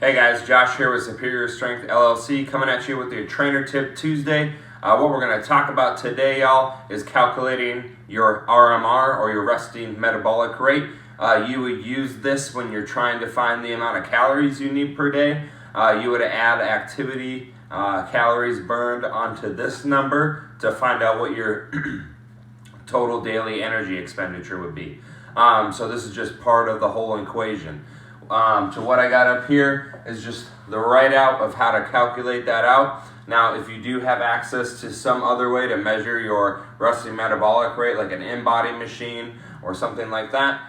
Hey guys, Josh here with Superior Strength LLC coming at you with your Trainer Tip Tuesday. What we're going to talk about today, y'all, is calculating your RMR or your resting metabolic rate. You would use this when you're trying to find the amount of calories you need per day. You would add activity calories burned onto this number to find out what your total daily energy expenditure would be. So this is just part of the whole equation. So what I got up here is just the write out of how to calculate that out. Now, if you do have access to some other way to measure your resting metabolic rate, like an in-body machine or something like that,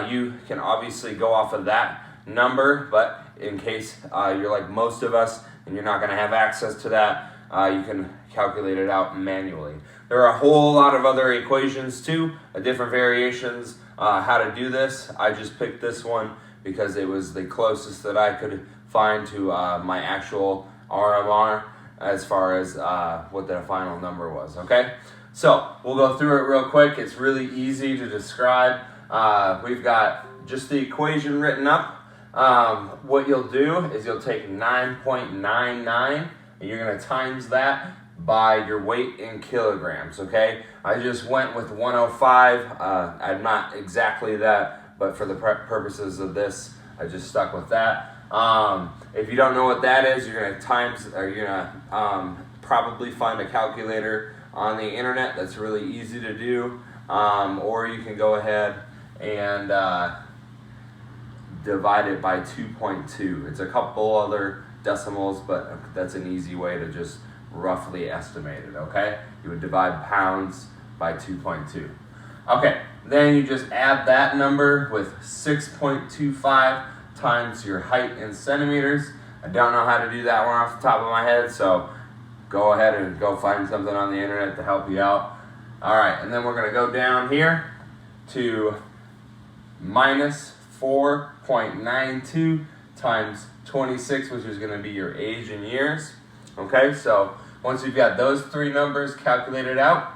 you can obviously go off of that number. But in case you're like most of us and you're not going to have access to that, you can calculate it out manually. There are a whole lot of other equations too, different variations how to do this. I just picked this one because it was the closest that I could find to my actual RMR as far as what the final number was, okay? So we'll go through it real quick. It's really easy to describe. We've got just the equation written up. What you'll do is you'll take 9.99 and you're gonna times that by your weight in kilograms, okay? I just went with 105. I'm not exactly that, but for the purposes of this, I just stuck with that. If you don't know what that is, you're gonna probably find a calculator on the internet that's really easy to do, or you can go ahead and divide it by 2.2. It's a couple other decimals, but that's an easy way to just roughly estimate it, okay? You would divide pounds by 2.2. Okay, then you just add that number with 6.25 times your height in centimeters. I don't know how to do that one off the top of my head, so go ahead and go find something on the internet to help you out. All right, and then we're gonna go down here to minus 4.92 times 26, which is gonna be your age in years. Okay, so once you've got those three numbers calculated out,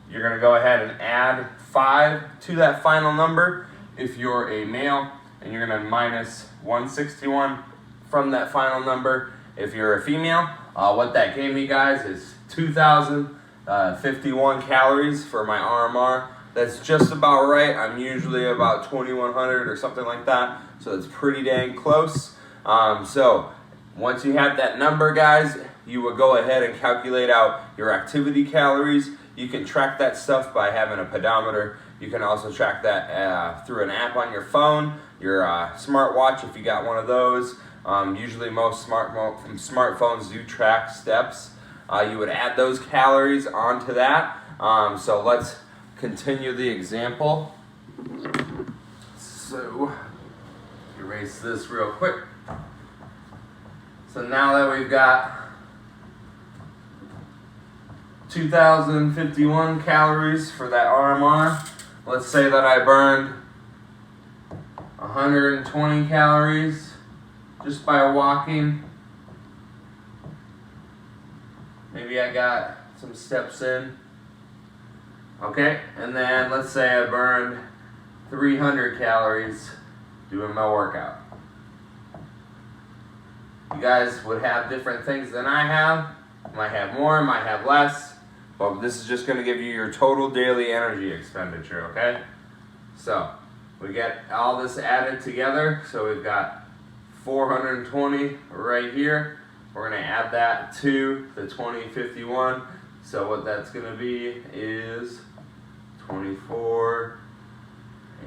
you're going to go ahead and add 5 to that final number if you're a male, and you're going to minus 161 from that final number if you're a female. What that gave me, guys, is 2,051 calories for my RMR. That's just about right. I'm usually about 2,100 or something like that, so it's pretty dang close. So once you have that number, guys, you will go ahead and calculate out your activity calories. You can track that stuff by having a pedometer. You can also track that through an app on your phone, your smartwatch if you got one of those. Usually most smartphones do track steps. You would add those calories onto that. So let's continue the example. So erase this real quick. So now that we've got 2,051 calories for that RMR, let's say that I burned 120 calories just by walking. Maybe I got some steps in. Okay, and then let's say I burned 300 calories doing my workout. You guys would have different things than I have. Might have more, might have less. But this is just going to give you your total daily energy expenditure, okay? So we get all this added together. So we've got 420 right here. We're going to add that to the 2051. So what that's going to be is 24,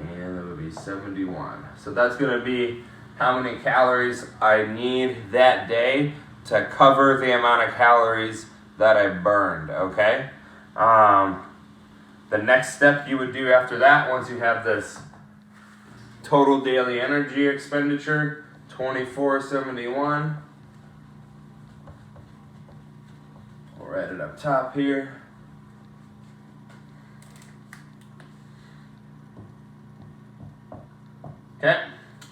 and it would be 71. So that's going to be how many calories I need that day to cover the amount of calories that I burned, okay? The next step you would do after that, once you have this total daily energy expenditure, 2471. We'll write it up top here. Okay,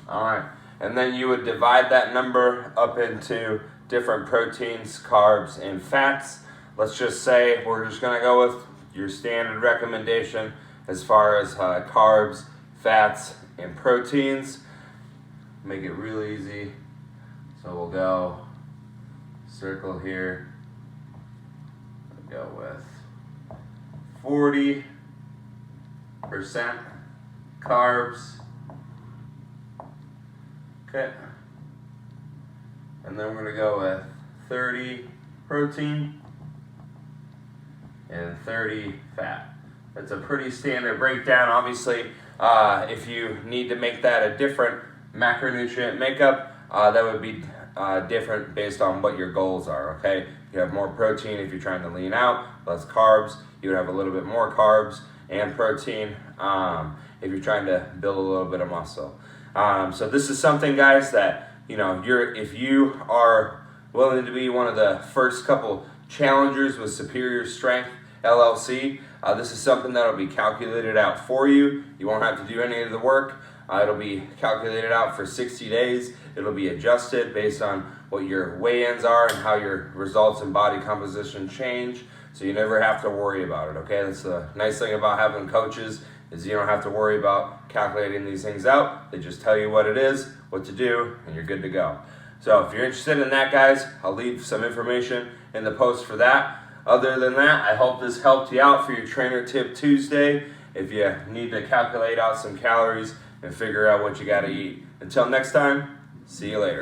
all right. And then you would divide that number up into different proteins, carbs, and fats. Let's just say we're just going to go with your standard recommendation as far as carbs, fats, and proteins. Make it real easy. So we'll go circle here. We'll go with 40% carbs. Okay. And then we're going to go with 30 protein and 30 fat. That's a pretty standard breakdown. Obviously, if you need to make that a different macronutrient makeup, that would be different based on what your goals are, okay? You have more protein if you're trying to lean out, less carbs. You would have a little bit more carbs and protein if you're trying to build a little bit of muscle. So this is something, guys, that if you are willing to be one of the first couple challengers with Superior Strength LLC, this is something that will be calculated out for you. You won't have to do any of the work. It'll be calculated out for 60 days. It'll be adjusted based on what your weigh-ins are and how your results and body composition change. So you never have to worry about it, okay? That's the nice thing about having coaches, is you don't have to worry about calculating these things out. They just tell you what it is, what to do, and you're good to go. So if you're interested in that, guys, I'll leave some information in the post for that. Other than that, I hope this helped you out for your Trainer Tip Tuesday. If you need to calculate out some calories and figure out what you got to eat. Until next time, see you later.